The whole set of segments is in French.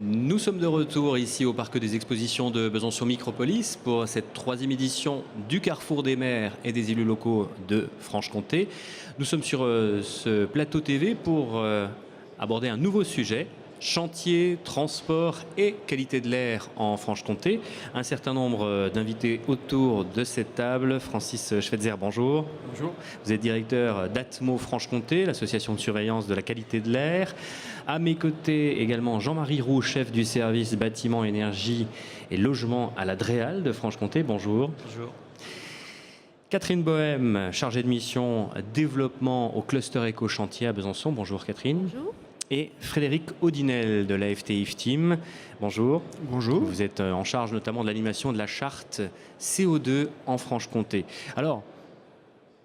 Nous sommes de retour ici au Parc des Expositions de Besançon Micropolis pour cette 3e édition du Carrefour des maires et des élus locaux de Franche-Comté. Nous sommes sur ce plateau TV pour aborder un nouveau sujet: chantier, transport et qualité de l'air en Franche-Comté. Un certain nombre d'invités autour de cette table. Francis Schweitzer, bonjour. Bonjour. Vous êtes directeur d'Atmo Franche-Comté, l'association de surveillance de la qualité de l'air. À mes côtés également Jean-Marie Roux, chef du service bâtiment, énergie et logement à la DREAL de Franche-Comté. Bonjour. Bonjour. Catherine Bohème, chargée de mission développement au cluster éco-chantier à Besançon. Bonjour Catherine. Bonjour. Et Frédéric Audinel de l'AFT-IF Team. Bonjour. Bonjour. Vous êtes en charge notamment de l'animation de la charte CO2 en Franche-Comté. Alors,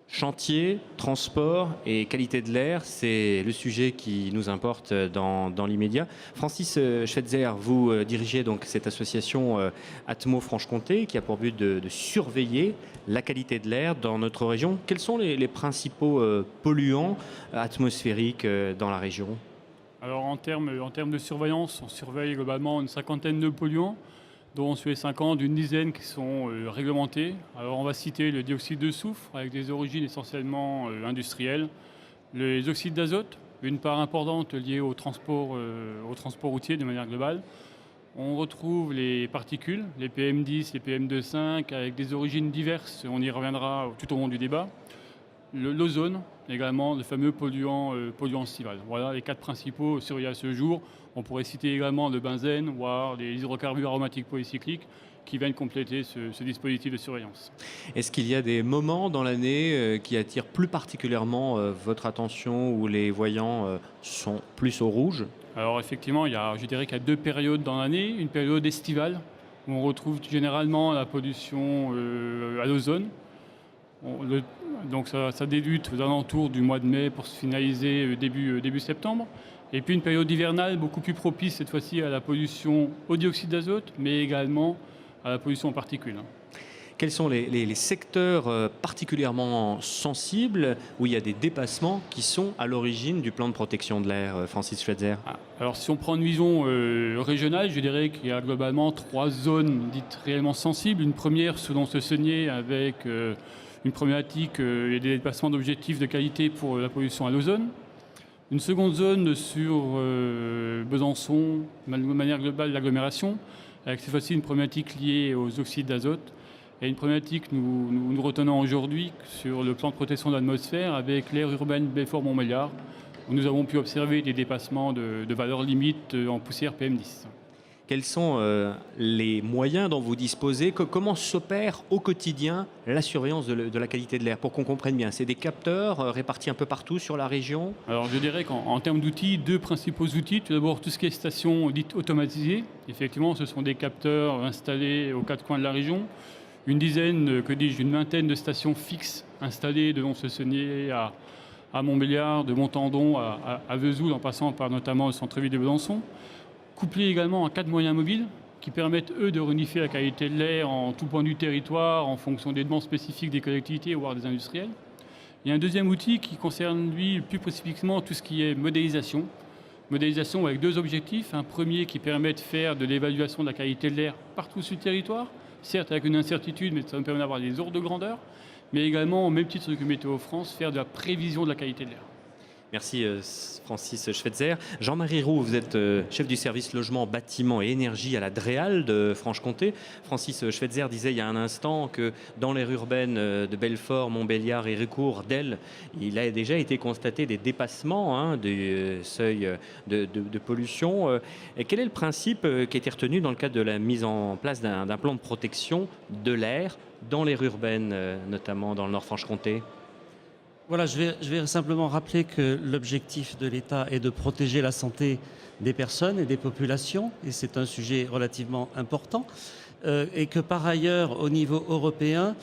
chantier, transport et qualité de l'air, c'est le sujet qui nous importe dans l'immédiat. Francis Schweitzer, vous dirigez donc cette association Atmo Franche-Comté qui a pour but de surveiller la qualité de l'air dans notre région. Quels sont les principaux polluants atmosphériques dans la région ? Alors en termes de surveillance, on surveille globalement une cinquantaine de polluants, dont sur les 50, une dizaine qui sont réglementés. Alors on va citer le dioxyde de soufre, avec des origines essentiellement industrielles, les oxydes d'azote, une part importante liée au transport routier de manière globale. On retrouve les particules, les PM10, les PM2,5, avec des origines diverses, on y reviendra tout au long du débat. L'ozone, également, le fameux polluant estival. Voilà les 4 principaux surveillés à ce jour. On pourrait citer également le benzène, voire les hydrocarbures aromatiques polycycliques qui viennent compléter ce dispositif de surveillance. Est-ce qu'il y a des moments dans l'année qui attirent plus particulièrement votre attention, où les voyants sont plus au rouge ? Alors effectivement, je dirais qu'il y a 2 périodes dans l'année. Une période estivale, où on retrouve généralement la pollution à l'ozone. Donc ça débute aux alentours du mois de mai pour se finaliser début septembre. Et puis une période hivernale beaucoup plus propice cette fois-ci à la pollution au dioxyde d'azote, mais également à la pollution en particules. Quels sont les secteurs particulièrement sensibles où il y a des dépassements qui sont à l'origine du plan de protection de l'air, Francis Schweitzer ? Alors si on prend une vision régionale, je dirais qu'il y a globalement 3 zones dites réellement sensibles. Une première selon ce Saunier avec une problématique et des dépassements d'objectifs de qualité pour la pollution à l'ozone. Une seconde zone sur Besançon, de manière globale, l'agglomération, avec cette fois-ci une problématique liée aux oxydes d'azote. Et une problématique que nous retenons aujourd'hui sur le plan de protection de l'atmosphère avec l'aire urbaine Belfort-Montbéliard, où nous avons pu observer des dépassements de valeurs limites en poussière PM10. Quels sont les moyens dont vous disposez ? Comment s'opère au quotidien la surveillance de la qualité de l'air ? Pour qu'on comprenne bien, c'est des capteurs répartis un peu partout sur la région ? Alors je dirais qu'en termes d'outils, 2 principaux outils. Tout d'abord, tout ce qui est station dite automatisée. Effectivement, ce sont des capteurs installés aux 4 coins de la région. Une vingtaine de stations fixes installées de Lons-le-Saunier à Montbéliard, de Montandon à Vesoul, en passant par notamment le centre-ville de Besançon. Couplés également à 4 moyens mobiles qui permettent, eux, de réunifier la qualité de l'air en tout point du territoire, en fonction des demandes spécifiques des collectivités, voire des industriels. Il y a un deuxième outil qui concerne, lui, plus spécifiquement tout ce qui est modélisation. Modélisation avec 2 objectifs. Un premier qui permet de faire de l'évaluation de la qualité de l'air partout sur le territoire, certes avec une incertitude, mais ça nous permet d'avoir des ordres de grandeur, mais également, au même titre que Météo France, faire de la prévision de la qualité de l'air. Merci Francis Schweitzer. Jean-Marie Roux, vous êtes chef du service logement, bâtiment et énergie à la DREAL de Franche-Comté. Francis Schweitzer disait il y a un instant que dans l'aire urbaine de Belfort, Montbéliard et Récourt, d'Elle, il a déjà été constaté des dépassements des seuils de pollution. Et quel est le principe qui a été retenu dans le cadre de la mise en place d'un plan de protection de l'air dans l'aire urbaine, notamment dans le Nord Franche-Comté ? Voilà, je vais simplement rappeler que l'objectif de l'État est de protéger la santé des personnes et des populations, et c'est un sujet relativement important, et que par ailleurs, au niveau européen,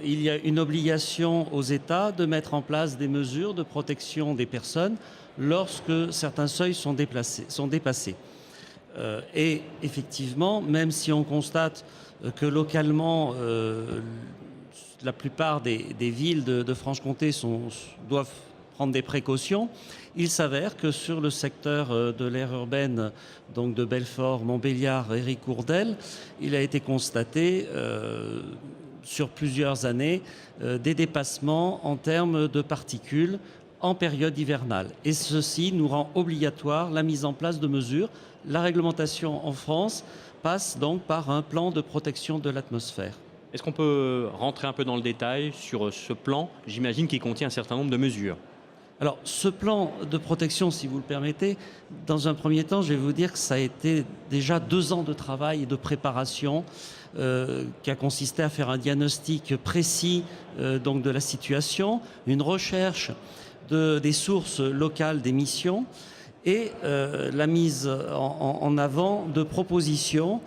il y a une obligation aux États de mettre en place des mesures de protection des personnes lorsque certains seuils sont dépassés. Et effectivement, même si on constate que localement, la plupart des villes de Franche-Comté doivent prendre des précautions. Il s'avère que sur le secteur de l'aire urbaine, donc de Belfort, Montbéliard, Héricourt-Delle, il a été constaté sur plusieurs années des dépassements en termes de particules en période hivernale. Et ceci nous rend obligatoire la mise en place de mesures. La réglementation en France passe donc par un plan de protection de l'atmosphère. Est-ce qu'on peut rentrer un peu dans le détail sur ce plan? J'imagine qu'il contient un certain nombre de mesures. Alors, ce plan de protection, si vous le permettez, dans un premier temps, je vais vous dire que ça a été déjà 2 ans de travail et de préparation qui a consisté à faire un diagnostic précis donc de la situation, une recherche des sources locales d'émissions et la mise en avant de propositions,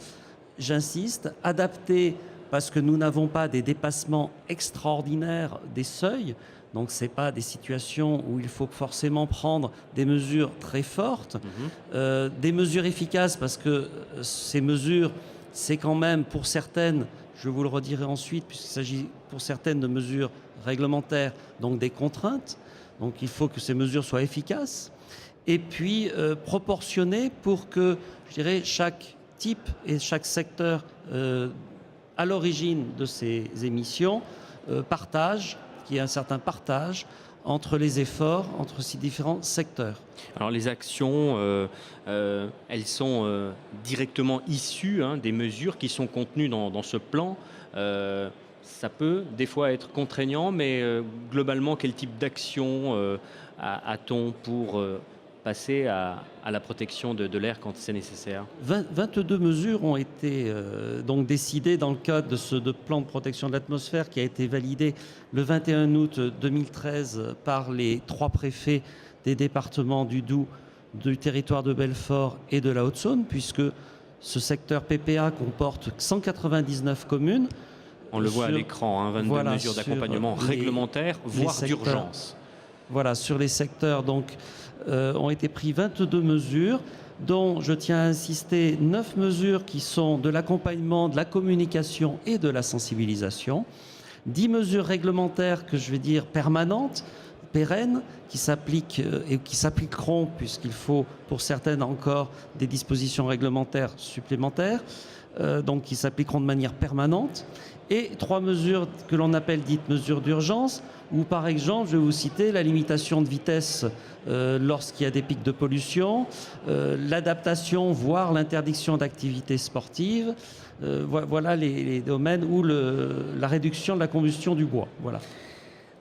j'insiste, adaptées parce que nous n'avons pas des dépassements extraordinaires des seuils. Donc, ce n'est pas des situations où il faut forcément prendre des mesures très fortes, des mesures efficaces, parce que ces mesures, c'est quand même pour certaines, je vous le redirai ensuite, puisqu'il s'agit pour certaines de mesures réglementaires, donc des contraintes. Donc, il faut que ces mesures soient efficaces et puis proportionnées pour que, je dirais, chaque type et chaque secteur à l'origine de ces émissions partage, qu'il y ait un certain partage entre les efforts, entre ces différents secteurs. Alors les actions, elles sont directement issues des mesures qui sont contenues dans ce plan. Ça peut des fois être contraignant, mais globalement, quel type d'action a-t-on pour passer à la protection de l'air quand c'est nécessaire? 22 mesures ont été donc décidées dans le cadre de ce plan de protection de l'atmosphère qui a été validé le 21 août 2013 par les 3 préfets des départements du Doubs, du territoire de Belfort et de la Haute-Saône, puisque ce secteur PPA comporte 199 communes. On le voit à l'écran, 22 mesures d'accompagnement réglementaire, voire d'urgence. Voilà, sur les secteurs, donc, ont été prises 22 mesures, dont je tiens à insister 9 mesures qui sont de l'accompagnement, de la communication et de la sensibilisation, 10 mesures réglementaires que je vais dire permanentes, pérennes, qui s'appliquent et qui s'appliqueront, puisqu'il faut pour certaines encore des dispositions réglementaires supplémentaires, donc qui s'appliqueront de manière permanente, et 3 mesures que l'on appelle dites mesures d'urgence, où par exemple, je vais vous citer la limitation de vitesse lorsqu'il y a des pics de pollution, l'adaptation, voire l'interdiction d'activités sportives. Voilà les domaines où la réduction de la combustion du bois. Voilà.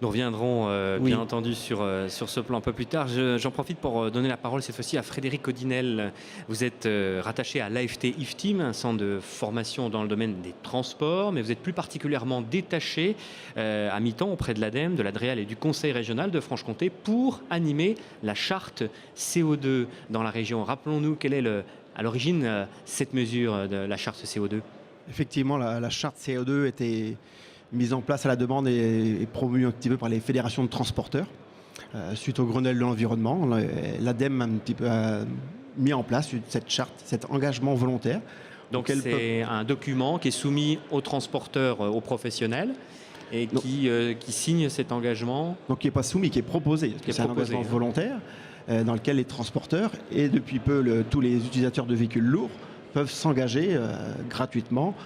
Nous reviendrons bien entendu sur ce plan un peu plus tard. J'en profite pour donner la parole cette fois-ci à Frédéric Codinel. Vous êtes rattaché à l'AFT IFTIM, un centre de formation dans le domaine des transports, mais vous êtes plus particulièrement détaché à mi-temps auprès de l'ADEME, de la DREAL et du Conseil régional de Franche-Comté pour animer la charte CO2 dans la région. Rappelons-nous quelle est à l'origine cette mesure de la charte CO2. Effectivement, la charte CO2 était mise en place à la demande et promue un petit peu par les fédérations de transporteurs. Suite au Grenelle de l'environnement, l'ADEME a mis en place cette charte, cet engagement volontaire. Donc c'est un document qui est soumis aux transporteurs, aux professionnels, et qui signe cet engagement. Donc qui n'est pas soumis, qui est proposé. C'est un engagement volontaire dans lequel les transporteurs et depuis peu tous les utilisateurs de véhicules lourds peuvent s'engager gratuitement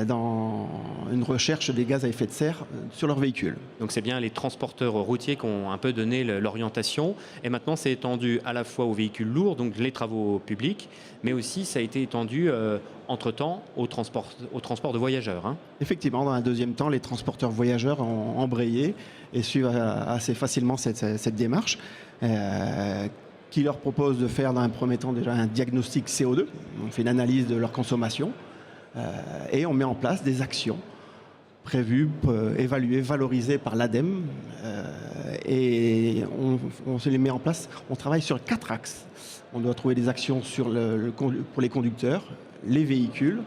dans une recherche des gaz à effet de serre sur leurs véhicules. Donc c'est bien les transporteurs routiers qui ont un peu donné l'orientation. Et maintenant, c'est étendu à la fois aux véhicules lourds, donc les travaux publics, mais aussi ça a été étendu entre-temps au transport de voyageurs. Effectivement, dans un deuxième temps, les transporteurs voyageurs ont embrayé et suivent assez facilement cette démarche qui leur propose de faire dans un premier temps déjà un diagnostic CO2. On fait une analyse de leur consommation. Et on met en place des actions prévues, évaluées, valorisées par l'ADEME. Et on se les met en place. On travaille sur 4 axes. On doit trouver des actions pour les conducteurs, les véhicules.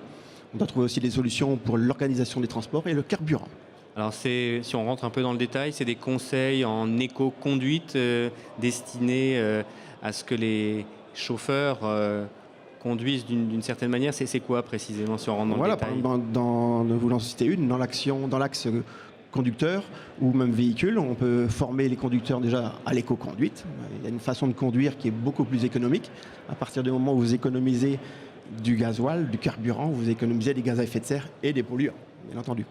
On doit trouver aussi des solutions pour l'organisation des transports et le carburant. Alors si on rentre un peu dans le détail, c'est des conseils en éco-conduite destinés à ce que les chauffeurs conduisent d'une certaine manière. C'est quoi précisément si on rentre dans le détail? Par exemple, vous en citez une, dans l'axe conducteurs ou même véhicules. On peut former les conducteurs déjà à l'éco-conduite. Il y a une façon de conduire qui est beaucoup plus économique. À partir du moment où vous économisez du gasoil, du carburant, vous économisez des gaz à effet de serre et des polluants, bien entendu.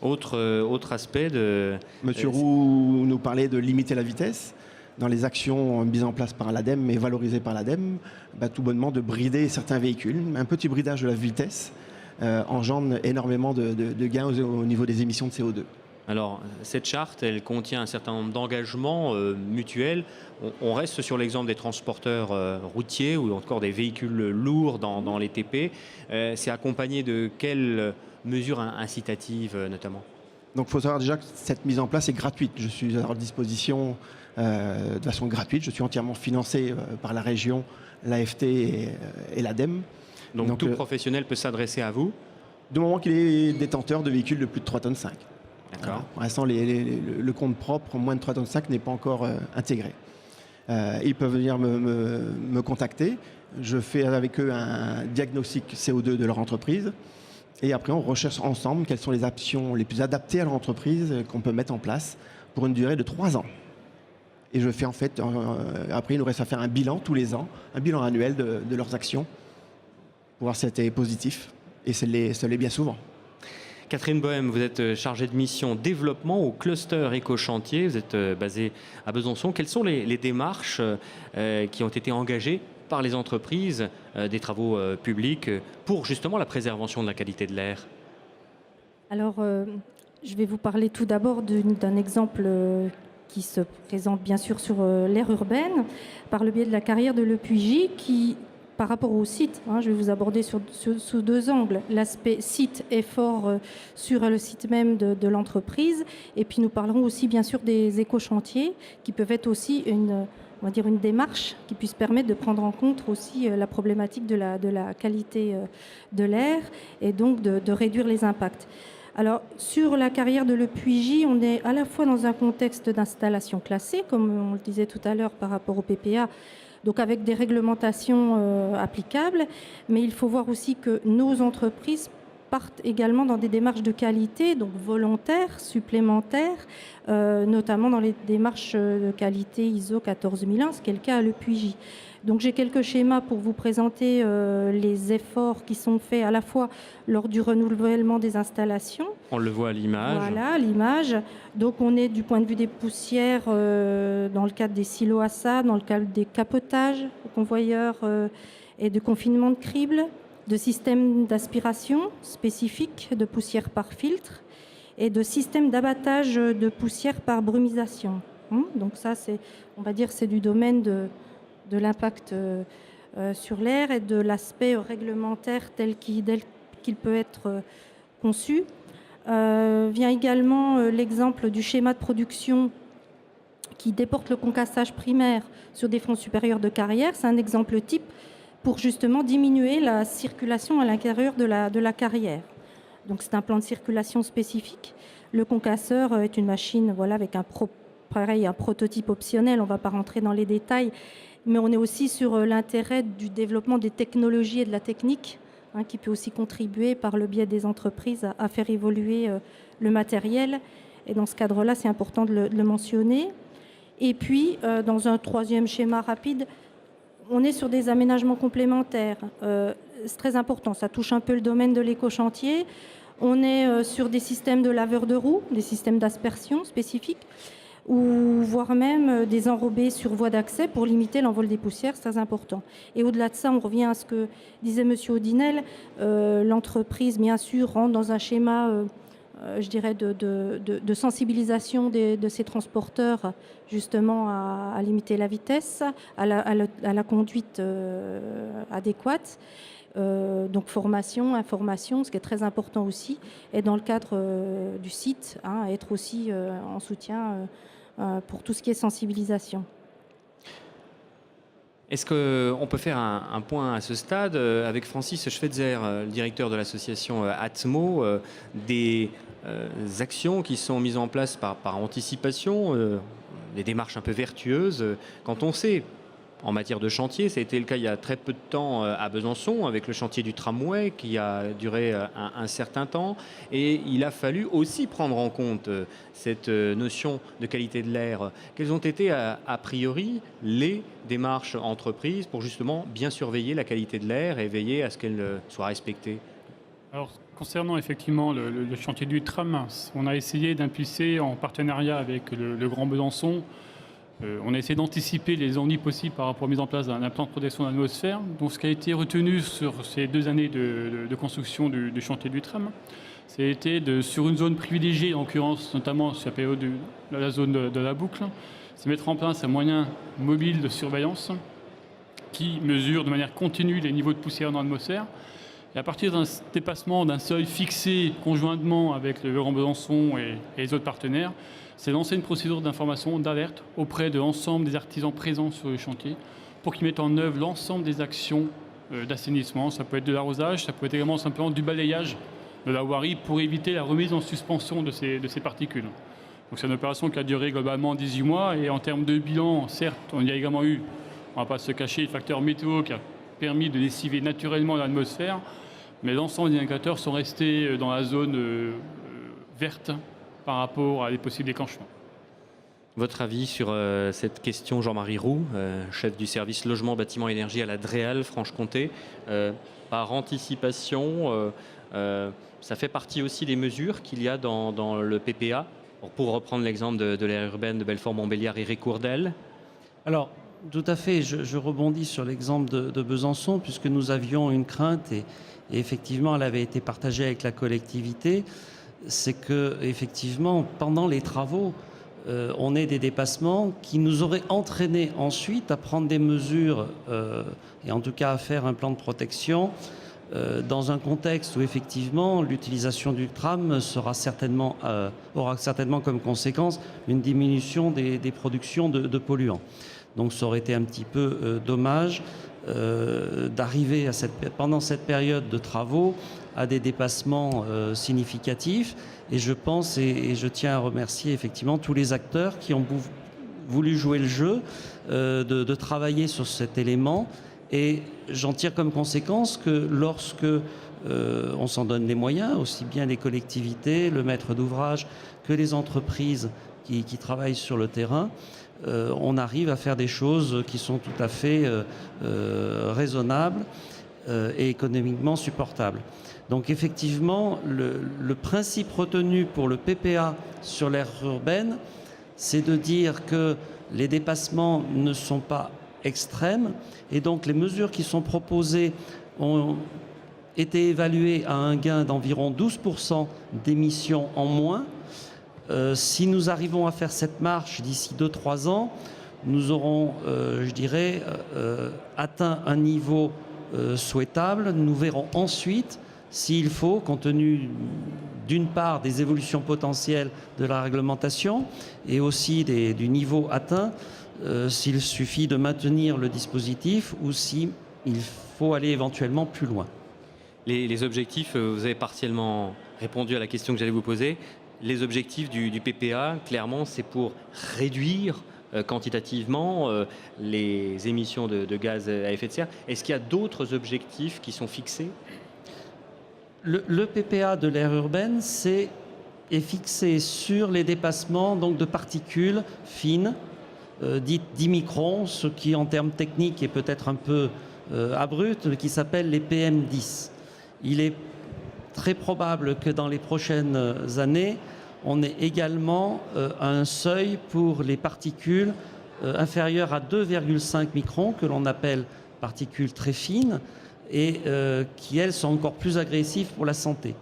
Autre aspect de... Monsieur Roux nous parlait de limiter la vitesse. Dans les actions mises en place par l'ADEME et valorisées par l'ADEME, tout bonnement de brider certains véhicules. Un petit bridage de la vitesse engendre énormément de gains au niveau des émissions de CO2. Alors, cette charte, elle contient un certain nombre d'engagements mutuels. On reste sur l'exemple des transporteurs routiers ou encore des véhicules lourds dans les TP. C'est accompagné de quelles mesures incitatives notamment? Donc, il faut savoir déjà que cette mise en place est gratuite. Je suis à leur disposition de façon gratuite. Je suis entièrement financé par la région, l'AFT et l'ADEME. Donc tout professionnel peut s'adresser à vous? Du moment qu'il est détenteur de véhicules de plus de 3,5 tonnes. D'accord. Pour l'instant, le compte propre, moins de 3,5 tonnes, n'est pas encore intégré. Ils peuvent venir me contacter. Je fais avec eux un diagnostic CO2 de leur entreprise. Et après, on recherche ensemble quelles sont les actions les plus adaptées à leur entreprise qu'on peut mettre en place pour une durée de 3 ans. Et je fais en fait, après, il nous reste à faire un bilan tous les ans, un bilan annuel de leurs actions, pour voir si c'était positif. Et ça l'est bien souvent. Catherine Bohème, vous êtes chargée de mission développement au cluster éco-chantier. Vous êtes basée à Besançon. Quelles sont les démarches qui ont été engagées par les entreprises, des travaux publics, pour justement la préservation de la qualité de l'air? Alors, je vais vous parler tout d'abord d'un exemple qui se présente bien sûr sur l'aire urbaine, par le biais de la carrière de Le Puigy, qui, par rapport au site, je vais vous aborder sous 2 angles. L'aspect site est fort sur le site même de l'entreprise, et puis nous parlerons aussi bien sûr des éco-chantiers, qui peuvent être aussi une démarche qui puisse permettre de prendre en compte aussi la problématique de la qualité de l'air, et donc de réduire les impacts. Alors, sur la carrière de Le Puigy, on est à la fois dans un contexte d'installation classée, comme on le disait tout à l'heure par rapport au PPA, donc avec des réglementations applicables, mais il faut voir aussi que nos entreprises partent également dans des démarches de qualité, donc volontaires, supplémentaires, notamment dans les démarches de qualité ISO 14001, ce qui est le cas à Le Puigy. Donc j'ai quelques schémas pour vous présenter les efforts qui sont faits à la fois lors du renouvellement des installations. On le voit à l'image. Voilà, à l'image. Donc on est du point de vue des poussières dans le cadre des silos à sable, dans le cadre des capotages, convoyeurs et de confinement de cribles, de systèmes d'aspiration spécifiques de poussière par filtre et de systèmes d'abattage de poussière par brumisation. Donc ça, on va dire, c'est du domaine de l'impact sur l'air et de l'aspect réglementaire tel qu'il peut être conçu. Vient également l'exemple du schéma de production qui déporte le concassage primaire sur des fronts supérieurs de carrière. C'est un exemple type pour justement diminuer la circulation à l'intérieur de la carrière. Donc c'est un plan de circulation spécifique. Le concasseur est une machine avec un prototype optionnel, on ne va pas rentrer dans les détails, mais on est aussi sur l'intérêt du développement des technologies et de la technique, qui peut aussi contribuer par le biais des entreprises à faire évoluer le matériel. Et dans ce cadre-là, c'est important de le mentionner. Et puis, dans un 3e schéma rapide, on est sur des aménagements complémentaires. C'est très important, ça touche un peu le domaine de l'éco-chantier. On est sur des systèmes de laveurs de roues, des systèmes d'aspersion spécifiques, ou voire même des enrobés sur voie d'accès pour limiter l'envol des poussières, c'est très important. Et au-delà de ça, on revient à ce que disait M. Audinel, l'entreprise, bien sûr, rentre dans un schéma, je dirais, de sensibilisation de ces transporteurs, justement, à limiter la vitesse, à la conduite adéquate. Donc formation, information, ce qui est très important aussi, et dans le cadre du site, être aussi en soutien pour tout ce qui est sensibilisation. Est-ce qu'on peut faire un point à ce stade avec Francis Schweitzer, le directeur de l'association Atmo, des actions qui sont mises en place par anticipation, des démarches un peu vertueuses, quand on sait en matière de chantier. Ça a été le cas il y a très peu de temps à Besançon avec le chantier du tramway qui a duré un certain temps. Et il a fallu aussi prendre en compte cette notion de qualité de l'air. Quelles ont été a priori les démarches entreprises pour justement bien surveiller la qualité de l'air et veiller à ce qu'elle soit respectée? Alors, concernant effectivement le chantier du tram, on a essayé d'impulser en partenariat avec le Grand Besançon. On a essayé d'anticiper les ennuis possibles par rapport à la mise en place d'un plan de protection de l'atmosphère. Donc, ce qui a été retenu sur ces 2 années de construction du chantier du tram, c'était sur une zone privilégiée, en l'occurrence notamment sur la période de la zone de la boucle, c'est mettre en place un moyen mobile de surveillance qui mesure de manière continue les niveaux de poussière dans l'atmosphère. Et à partir d'un dépassement d'un seuil fixé conjointement avec le Grand Besançon et les autres partenaires, c'est lancer une procédure d'information, d'alerte auprès de l'ensemble des artisans présents sur le chantier pour qu'ils mettent en œuvre l'ensemble des actions d'assainissement. Ça peut être de l'arrosage, ça peut être également simplement du balayage de la voirie pour éviter la remise en suspension de ces particules. Donc c'est une opération qui a duré globalement 18 mois et en termes de bilan, certes, on y a également eu, on ne va pas se cacher, le facteur météo qui a permis de lessiver naturellement l'atmosphère, mais l'ensemble des indicateurs sont restés dans la zone verte par rapport à des possibles déclenchements. Votre avis sur cette question, Jean-Marie Roux, chef du service logement, bâtiment, énergie à la DREAL Franche-Comté. Par anticipation, ça fait partie aussi des mesures qu'il y a dans le PPA, pour reprendre l'exemple de l'aire urbaine de Belfort-Montbéliard et Récourdel. Alors, tout à fait, je rebondis sur l'exemple de Besançon, puisque nous avions une crainte, et effectivement, elle avait été partagée avec la collectivité, c'est que, effectivement, pendant les travaux, on ait des dépassements qui nous auraient entraîné ensuite à prendre des mesures, et en tout cas à faire un plan de protection, dans un contexte où, effectivement, l'utilisation du tram aura certainement comme conséquence une diminution des productions de polluants. Donc ça aurait été un petit peu dommage d'arriver pendant cette période de travaux à des dépassements significatifs. Et je pense, et je tiens à remercier effectivement tous les acteurs qui ont voulu jouer le jeu, de travailler sur cet élément. Et j'en tire comme conséquence que lorsque on s'en donne les moyens, aussi bien les collectivités, le maître d'ouvrage, que les entreprises qui travaillent sur le terrain, on arrive à faire des choses qui sont tout à fait raisonnables et économiquement supportables. Donc effectivement, le principe retenu pour le PPA sur l'aire urbaine, c'est de dire que les dépassements ne sont pas extrêmes et donc les mesures qui sont proposées ont été évaluées à un gain d'environ 12% d'émissions en moins. Si nous arrivons à faire cette marche d'ici 2-3 ans, nous aurons, je dirais, atteint un niveau souhaitable. Nous verrons ensuite s'il faut, compte tenu d'une part des évolutions potentielles de la réglementation et aussi du niveau atteint, s'il suffit de maintenir le dispositif ou s'il faut aller éventuellement plus loin. Les objectifs, vous avez partiellement répondu à la question que j'allais vous poser. Les objectifs du PPA, clairement, c'est pour réduire quantitativement les émissions de gaz à effet de serre. Est-ce qu'il y a d'autres objectifs qui sont fixés ? Le PPA de l'aire urbaine est fixé sur les dépassements donc, de particules fines, dites 10 microns, ce qui en termes techniques est peut-être un peu abrupt, qui s'appelle les PM10. Il est très probable que dans les prochaines années, on ait également un seuil pour les particules inférieures à 2,5 microns, que l'on appelle particules très fines, et qui, elles, sont encore plus agressives pour la santé.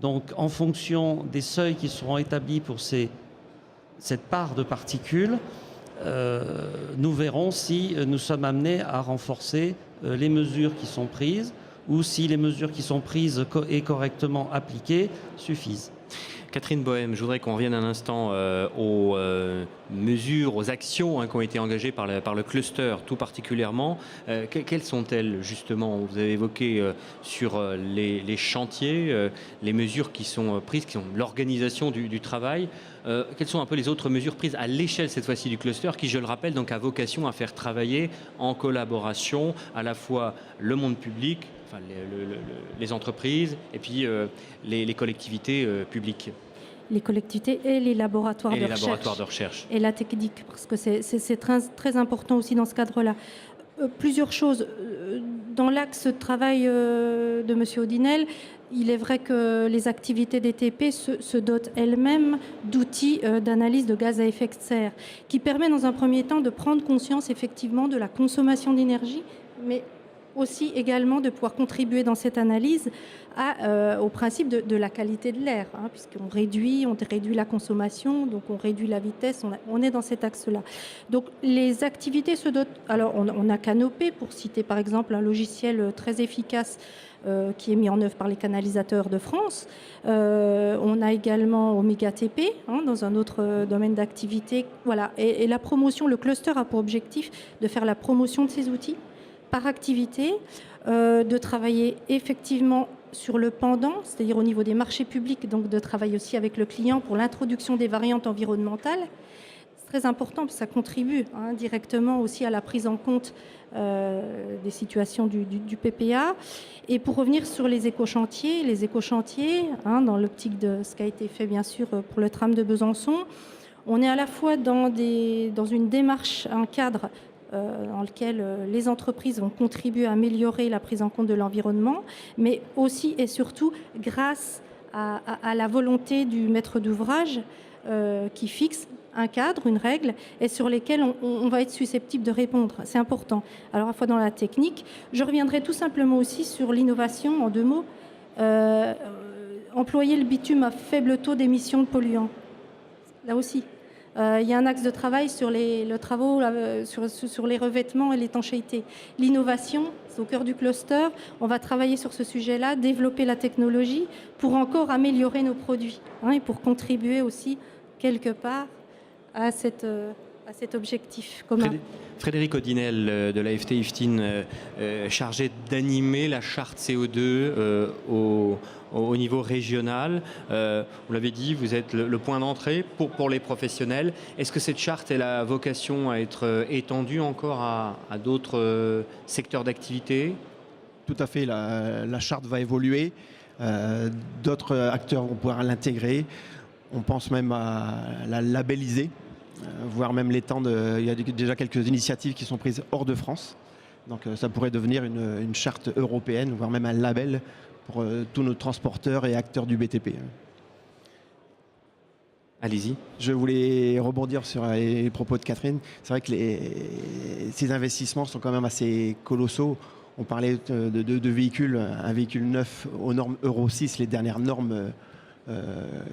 Donc, en fonction des seuils qui seront établis pour cette part de particules, nous verrons si nous sommes amenés à renforcer les mesures qui sont prises ou si les mesures qui sont prises et correctement appliquées suffisent. Catherine Bohème, je voudrais qu'on revienne un instant aux mesures, aux actions qui ont été engagées par le cluster tout particulièrement. Quelles sont-elles justement? Vous avez évoqué sur les chantiers, les mesures qui sont prises, qui sont l'organisation du travail. Quelles sont un peu les autres mesures prises à l'échelle cette fois-ci du cluster qui, je le rappelle, donc a vocation à faire travailler en collaboration à la fois le monde public, enfin, les entreprises et puis les collectivités publiques. Les collectivités et les laboratoires Et de les recherche. laboratoires de recherche. Et la technique, parce que c'est très, très important aussi dans ce cadre-là. Plusieurs choses. Dans l'axe de travail de M. Audinel, il est vrai que les activités DTP se dotent elles-mêmes d'outils d'analyse de gaz à effet de serre, qui permet dans un premier temps de prendre conscience effectivement de la consommation d'énergie, mais aussi également de pouvoir contribuer dans cette analyse au principe de la qualité de l'air, puisqu'on réduit la consommation, donc on réduit la vitesse, on est dans cet axe-là. Donc les activités se dotent... Alors on a Canopé, pour citer par exemple un logiciel très efficace qui est mis en œuvre par les canalisateurs de France. On a également Omega TP, dans un autre domaine d'activité. Voilà. Et la promotion, le cluster a pour objectif de faire la promotion de ces outils par activité, de travailler effectivement sur le pendant, c'est-à-dire au niveau des marchés publics, donc de travailler aussi avec le client pour l'introduction des variantes environnementales. C'est très important parce que ça contribue directement aussi à la prise en compte des situations du PPA. Et pour revenir sur les éco-chantiers, dans l'optique de ce qui a été fait bien sûr pour le tram de Besançon, on est à la fois dans une démarche, un cadre dans lequel les entreprises vont contribuer à améliorer la prise en compte de l'environnement, mais aussi et surtout grâce à la volonté du maître d'ouvrage qui fixe un cadre, une règle, et sur lesquels on va être susceptible de répondre. C'est important. Alors, à la fois dans la technique, je reviendrai tout simplement aussi sur l'innovation, en 2 mots. Employer le bitume à faible taux d'émissions de polluants. Là aussi. Il y a un axe de travail sur les revêtements et l'étanchéité. L'innovation, c'est au cœur du cluster. On va travailler sur ce sujet-là, développer la technologie pour encore améliorer nos produits et pour contribuer aussi quelque part à cet objectif commun. Frédéric Audinel de l'AFT IFTIN, chargé d'animer la charte CO2 au niveau régional. Vous l'avez dit, vous êtes le point d'entrée pour les professionnels. Est-ce que cette charte elle a vocation à être étendue encore à d'autres secteurs d'activité? Tout à fait, la charte va évoluer. D'autres acteurs vont pouvoir l'intégrer. On pense même à la labelliser, voire même l'étendre. Il y a déjà quelques initiatives qui sont prises hors de France. Donc ça pourrait devenir une charte européenne, voire même un label pour tous nos transporteurs et acteurs du BTP. Allez-y. Je voulais rebondir sur les propos de Catherine. C'est vrai que ces investissements sont quand même assez colossaux. On parlait de véhicules, un véhicule neuf aux normes Euro 6, les dernières normes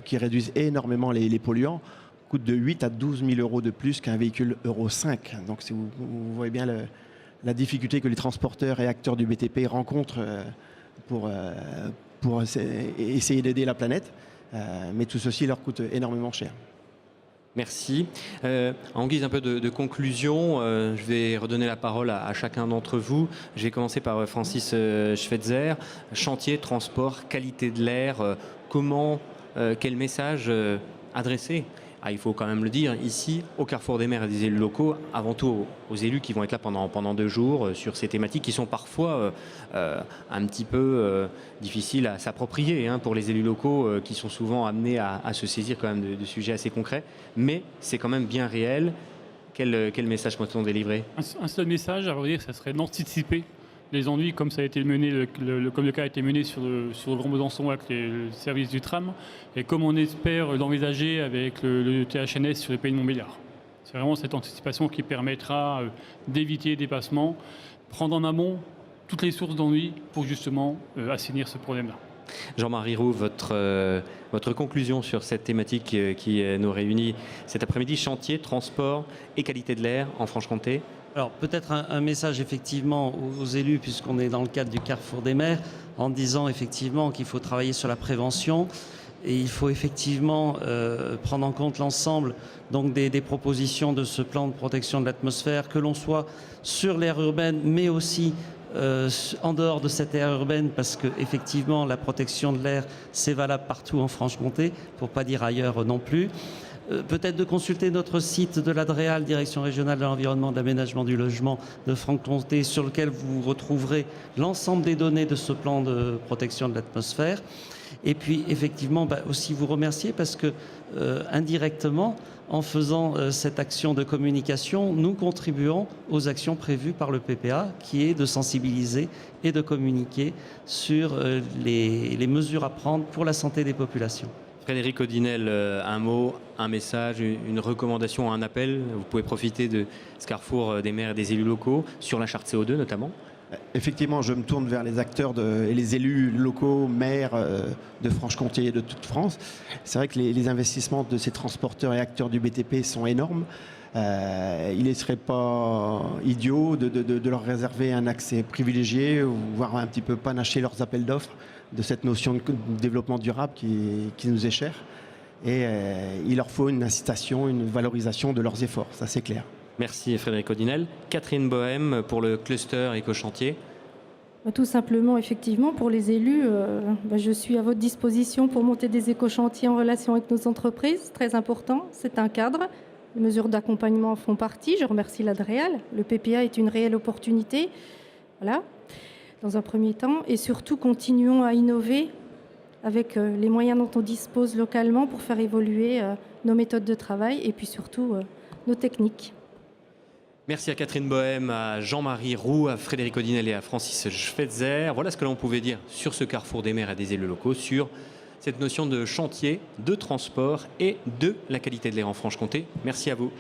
qui réduisent énormément les polluants, coûte de 8 à 12 000 euros de plus qu'un véhicule Euro 5. Donc vous voyez bien la difficulté que les transporteurs et acteurs du BTP rencontrent pour essayer d'aider la planète. Mais tout ceci leur coûte énormément cher. Merci. En guise un peu de conclusion, je vais redonner la parole à chacun d'entre vous. Je vais commencer par Francis Schweitzer. Chantier, transport, qualité de l'air, quel message adresser? Il faut quand même le dire, ici, au Carrefour des Mers et des élus locaux, avant tout aux élus qui vont être là pendant 2 jours sur ces thématiques qui sont parfois un petit peu difficiles à s'approprier pour les élus locaux qui sont souvent amenés à se saisir quand même de sujets assez concrets. Mais c'est quand même bien réel. Quel message peut-on délivrer? Un seul message, à vrai dire, ça serait d'anticiper les ennuis comme ça a été mené, comme le cas a été mené sur le Grand Besançon avec le service du tram, et comme on espère l'envisager avec le THNS sur les pays de Montbéliard. C'est vraiment cette anticipation qui permettra d'éviter les dépassements, prendre en amont toutes les sources d'ennuis pour justement assainir ce problème-là. Jean-Marie Roux, votre conclusion sur cette thématique qui nous réunit cet après-midi, chantier, transport et qualité de l'air en Franche-Comté. Alors peut-être un message effectivement aux élus, puisqu'on est dans le cadre du Carrefour des Mers, en disant effectivement qu'il faut travailler sur la prévention Et il faut effectivement prendre en compte l'ensemble donc des propositions de ce plan de protection de l'atmosphère, que l'on soit sur l'aire urbaine, mais aussi en dehors de cette aire urbaine, parce que effectivement la protection de l'air, c'est valable partout en Franche-Comté, pour pas dire ailleurs non plus. Peut-être de consulter notre site de la DREAL, Direction régionale de l'environnement, de l'aménagement du logement de Franche-Comté, sur lequel vous retrouverez l'ensemble des données de ce plan de protection de l'atmosphère. Et puis effectivement aussi vous remercier parce que indirectement, en faisant cette action de communication, nous contribuons aux actions prévues par le PPA, qui est de sensibiliser et de communiquer sur les mesures à prendre pour la santé des populations. Frédéric Odinel, un mot, un message, une recommandation, un appel. Vous pouvez profiter de ce carrefour des maires et des élus locaux sur la charte CO2 notamment. Effectivement, je me tourne vers les acteurs et les élus locaux, maires de Franche-Comté et de toute France. C'est vrai que les investissements de ces transporteurs et acteurs du BTP sont énormes. Il ne serait pas idiot de leur réserver un accès privilégié, voire un petit peu panacher leurs appels d'offres de cette notion de développement durable qui nous est chère. Et il leur faut une incitation, une valorisation de leurs efforts, ça c'est clair. Merci Frédéric Odinel. Catherine Bohème pour le cluster éco-chantier. Tout simplement, effectivement, pour les élus, je suis à votre disposition pour monter des éco-chantiers en relation avec nos entreprises. Très important, c'est un cadre. Les mesures d'accompagnement en font partie. Je remercie la DREAL. Le PPA est une réelle opportunité. Voilà, dans un premier temps. Et surtout, continuons à innover avec les moyens dont on dispose localement pour faire évoluer nos méthodes de travail et puis surtout nos techniques. Merci à Catherine Bohème, à Jean-Marie Roux, à Frédéric Odinel et à Francis Schweitzer. Voilà ce que l'on pouvait dire sur ce carrefour des maires et des élus locaux, sur cette notion de chantier, de transport et de la qualité de l'air en Franche-Comté. Merci à vous.